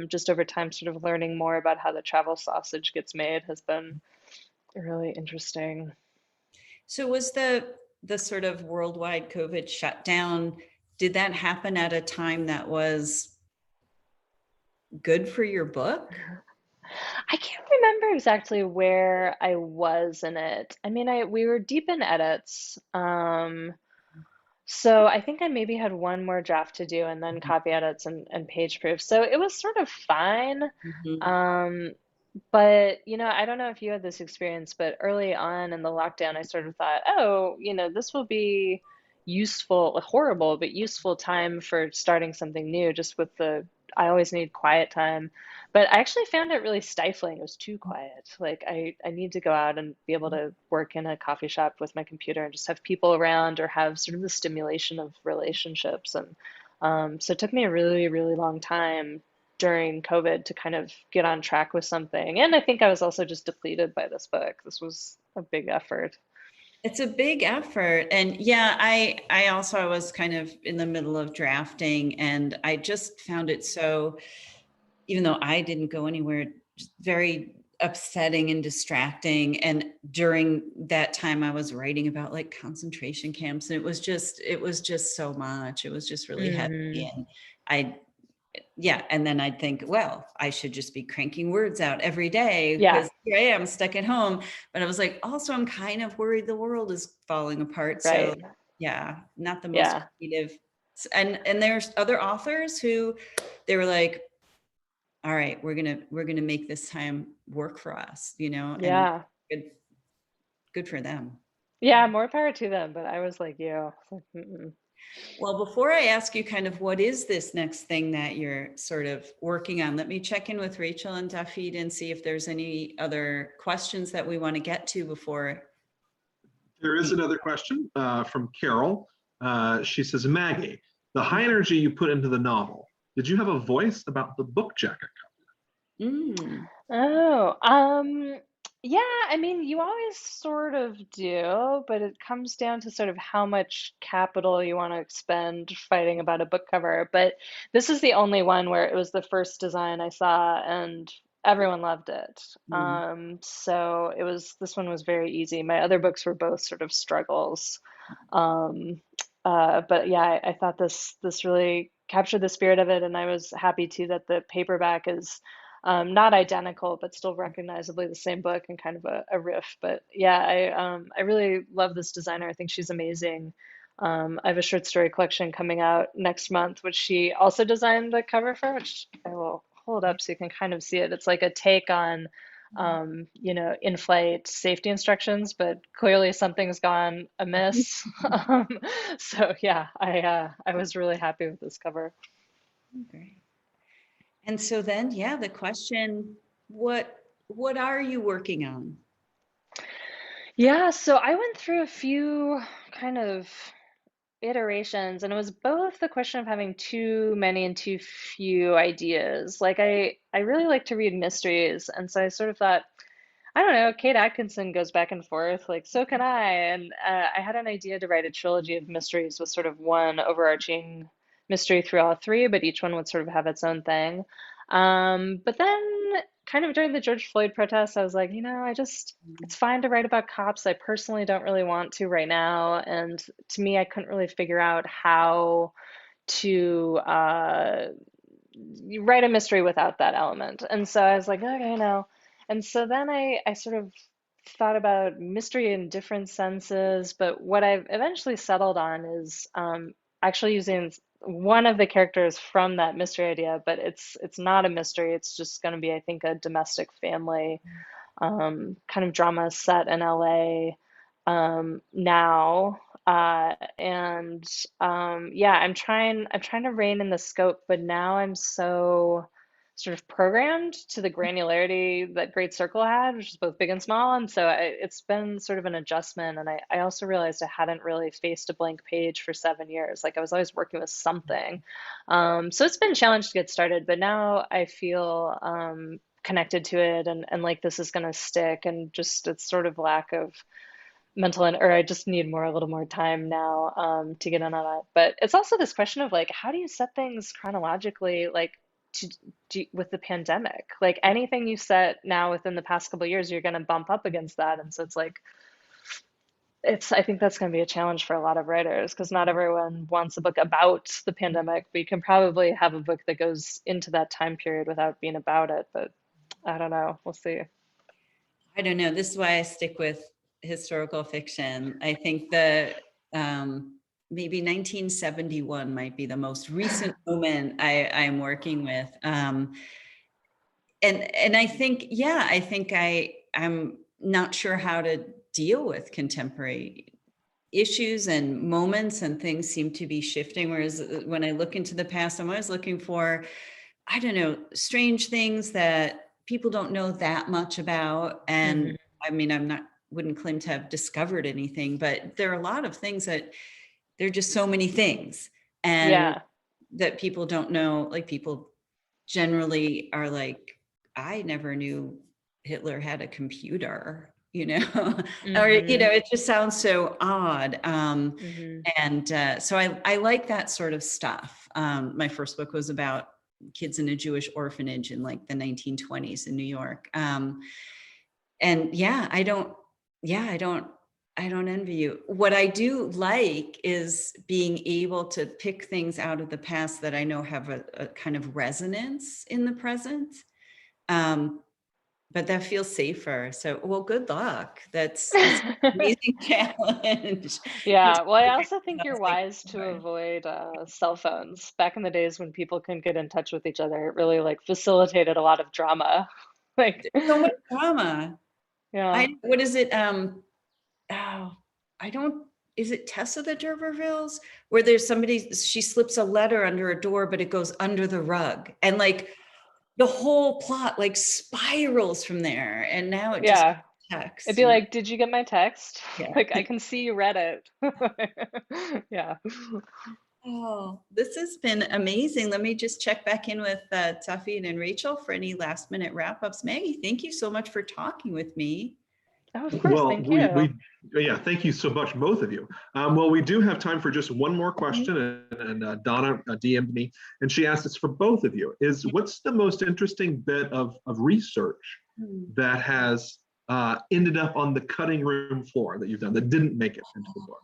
Speaker 4: just over time, sort of learning more about how the travel sausage gets made has been really interesting.
Speaker 3: So was the sort of worldwide COVID shutdown, did that happen at a time that was good for your book?
Speaker 4: I can't remember exactly where I was in it. I mean, we were deep in edits. So I think I maybe had one more draft to do and then copy edits and page proofs. So it was sort of fine.
Speaker 3: Mhm.
Speaker 4: Um, but, I don't know if you had this experience, but early on in the lockdown, I sort of thought, oh, this will be useful, horrible, but useful time for starting something new, just with I always need quiet time. But I actually found it really stifling. It was too quiet. Like I need to go out and be able to work in a coffee shop with my computer and just have people around or have sort of the stimulation of relationships. And so it took me a really, really long time during COVID to kind of get on track with something. And I think I was also just depleted by this book. This was a big effort.
Speaker 3: It's a big effort. And yeah, I also I was kind of in the middle of drafting, and I just found it so, even though I didn't go anywhere, just very upsetting and distracting. And during that time I was writing about like concentration camps, and it was just so much. It was just really
Speaker 4: Hmm.
Speaker 3: heavy. And I yeah, and then I'd think, well, I should just be cranking words out every day
Speaker 4: Yeah,
Speaker 3: because here I am stuck at home. But I was like, also, I'm kind of worried the world is falling apart. So
Speaker 4: right.
Speaker 3: yeah, not the most
Speaker 4: Yeah,
Speaker 3: creative. And there's other authors who they were like, all right, we're gonna make this time work for us, and
Speaker 4: yeah.
Speaker 3: good good for them.
Speaker 4: Yeah, more power to them, but I was like you. It's like, mm-mm.
Speaker 3: Well, before I ask you kind of what is this next thing that you're sort of working on, let me check in with Rachel and Dafydd and see if there's any other questions that we want to get to before.
Speaker 1: There is another question from Carol. She says, Maggie, the high energy you put into the novel, did you have a voice about the book jacket?
Speaker 3: Mm,
Speaker 4: Oh, yeah, I mean, you always sort of do, but it comes down to sort of how much capital you want to expend fighting about a book cover. But this is the only one where it was the first design I saw and everyone loved it.
Speaker 3: mm.
Speaker 4: So this one was very easy. My other books were both sort of struggles. Um, but yeah, I thought this really captured the spirit of it, and I was happy too that the paperback is not identical, but still recognizably the same book and kind of a riff. But yeah, I really love this designer. I think she's amazing. I have a short story collection coming out next month, which she also designed the cover for, which I will hold up so you can kind of see it. It's like a take on, in-flight safety instructions, but clearly something's gone amiss. So yeah, I was really happy with this cover.
Speaker 3: Great. And so then, yeah, the question, what are you working on?
Speaker 4: Yeah, so I went through a few kind of iterations, and it was both the question of having too many and too few ideas. Like I really like to read mysteries, and so I sort of thought, I don't know, Kate Atkinson goes back and forth, like so can I. And I had an idea to write a trilogy of mysteries with sort of one overarching mystery through all three, but each one would sort of have its own thing. But then, kind of during the George Floyd protests, I was like, it's fine to write about cops. I personally don't really want to right now. And to me, I couldn't really figure out how to you write a mystery without that element. And so I was like, okay, no. And so then I sort of thought about mystery in different senses, but what I've eventually settled on is actually using one of the characters from that mystery idea, but it's not a mystery. It's just going to be, I think, a domestic family kind of drama set in LA now. And yeah, I'm trying to rein in the scope, but now I'm so sort of programmed to the granularity that Great Circle had, which is both big and small. And so it's been sort of an adjustment. And I also realized I hadn't really faced a blank page for 7 years. Like I was always working with something. So it's been a challenge to get started, but now I feel connected to it and like this is going to stick, and just it's sort of lack of or I just need a little more time now to get in on it. But it's also this question of like, how do you set things chronologically, like with the pandemic? Like anything you set now within the past couple of years, you're going to bump up against that, and so it's like I think that's going to be a challenge for a lot of writers because not everyone wants a book about the pandemic, but you can probably have a book that goes into that time period without being about it. But I don't know. We'll see.
Speaker 3: I don't know. This is why I stick with historical fiction. I think maybe 1971 might be the most recent moment I'm working with. And I think, yeah, I'm not sure how to deal with contemporary issues and moments, and things seem to be shifting. Whereas when I look into the past, I'm always looking for, I don't know, strange things that people don't know that much about. And I mean, wouldn't claim to have discovered anything, but there are a lot of things that there are just so many things, and
Speaker 4: Yeah.
Speaker 3: that people don't know. Like people generally are like, I never knew Hitler had a computer, or, it just sounds so odd. And so I like that sort of stuff. My first book was about kids in a Jewish orphanage in like the 1920s in New York. And yeah, I don't envy you. What I do like is being able to pick things out of the past that I know have a kind of resonance in the present. But that feels safer. So, well, good luck. That's an amazing challenge.
Speaker 4: Yeah, well, I also think you're
Speaker 3: Sounds like
Speaker 4: wise to avoid cell phones. Back in the days when people couldn't get in touch with each other, it really like facilitated a lot of drama. Like,
Speaker 3: so much drama.
Speaker 4: yeah.
Speaker 3: What is it? Oh, I don't, is it Tessa the D'Urbervilles, where there's she slips a letter under a door, but it goes under the rug, and like the whole plot like spirals from there, and now it just
Speaker 4: Yeah.
Speaker 3: text.
Speaker 4: It'd be like, did you get my text?
Speaker 3: Yeah.
Speaker 4: Like, I can see you read it. Yeah.
Speaker 3: Oh, this has been amazing. Let me just check back in with Dafydd and Rachel for any last minute wrap ups. Maggie, thank you so much for talking with me.
Speaker 4: Oh, of course.
Speaker 1: Well,
Speaker 4: Thank you.
Speaker 1: yeah, thank you so much, both of you. Well, we do have time for just one more question, and Donna DM'd me, and she asked, it's for both of you, is what's the most interesting bit of research that has ended up on the cutting room floor that you've done that didn't make it into the book?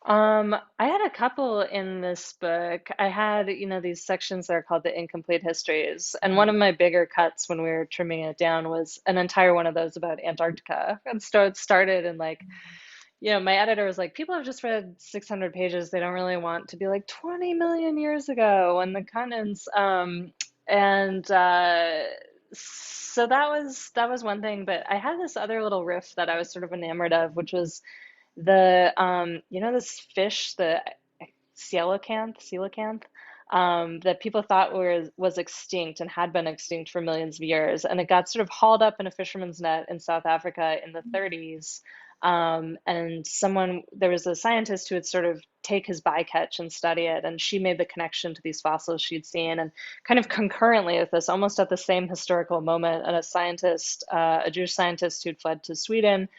Speaker 4: I had a couple in this book. I had, these sections that are called the incomplete histories. And one of my bigger cuts when we were trimming it down was an entire one of those about Antarctica. And so it started and like, my editor was like, people have just read 600 pages. They don't really want to be like 20 million years ago and the continents. And so that was one thing. But I had this other little riff that I was sort of enamored of, which was this fish, the coelacanth, that people thought was extinct and had been extinct for millions of years. And it got sort of hauled up in a fisherman's net in South Africa in the 30s. And there was a scientist who would sort of take his bycatch and study it, and she made the connection to these fossils she'd seen. And kind of concurrently with this, almost at the same historical moment, and a Jewish scientist who'd fled to Sweden,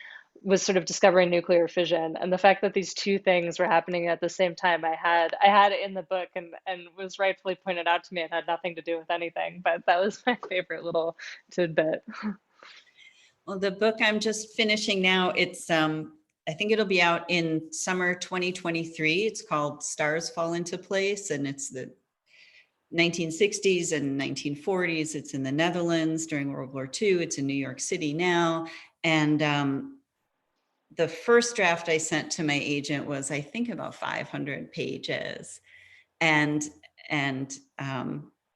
Speaker 4: was sort of discovering nuclear fission. And the fact that these two things were happening at the same time, I had it in the book, and was rightfully pointed out to me. It had nothing to do with anything, but that was my favorite little tidbit.
Speaker 3: Well, the book I'm just finishing now, it's I think it'll be out in summer 2023. It's called Stars Fall Into Place, and it's the 1960s and 1940s. It's in the Netherlands during World War II. It's in New York City now. And the first draft I sent to my agent was, I think, about 500 pages. And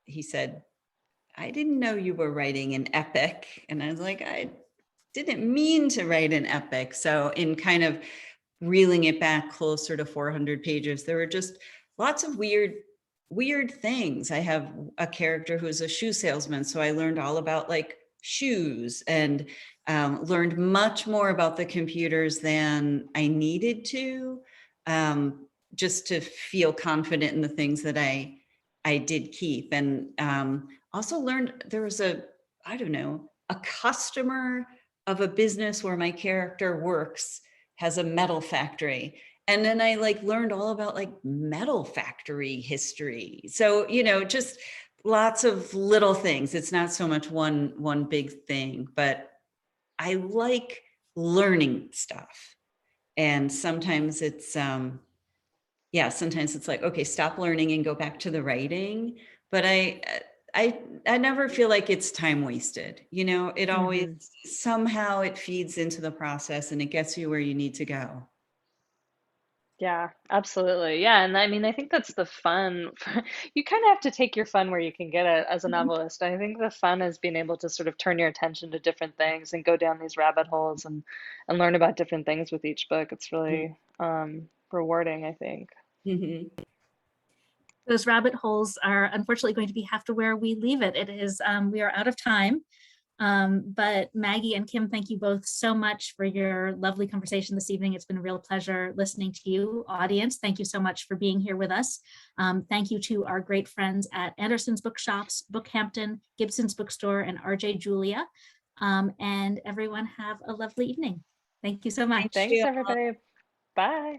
Speaker 3: he said, I didn't know you were writing an epic. And I was like, I didn't mean to write an epic. So in kind of reeling it back closer to 400 pages, there were just lots of weird things. I have a character who's a shoe salesman. So I learned all about like shoes, and learned much more about the computers than I needed to, just to feel confident in the things that I did keep. And also learned there was a customer of a business where my character works has a metal factory. And then I like learned all about like metal factory history. So, just lots of little things. It's not so much one big thing, but I like learning stuff. And sometimes it's, sometimes it's like, okay, stop learning and go back to the writing. But I never feel like it's time wasted. It always somehow it feeds into the process and it gets you where you need to go.
Speaker 4: Yeah, absolutely. Yeah, and I mean, I think that's the fun. You kind of have to take your fun where you can get it as a novelist. I think the fun is being able to sort of turn your attention to different things and go down these rabbit holes and learn about different things with each book. It's really rewarding, I think.
Speaker 3: Mm-hmm.
Speaker 2: Those rabbit holes are unfortunately going to have to where we leave it. It is, we are out of time. But Maggie and Kim, thank you both so much for your lovely conversation this evening. It's been a real pleasure listening to you. Audience, thank you so much for being here with us. Thank you to our great friends at Anderson's Bookshops, BookHampton, Gibson's Bookstore, and RJ Julia. And everyone have a lovely evening. Thank you so much.
Speaker 4: Thanks, everybody. Bye.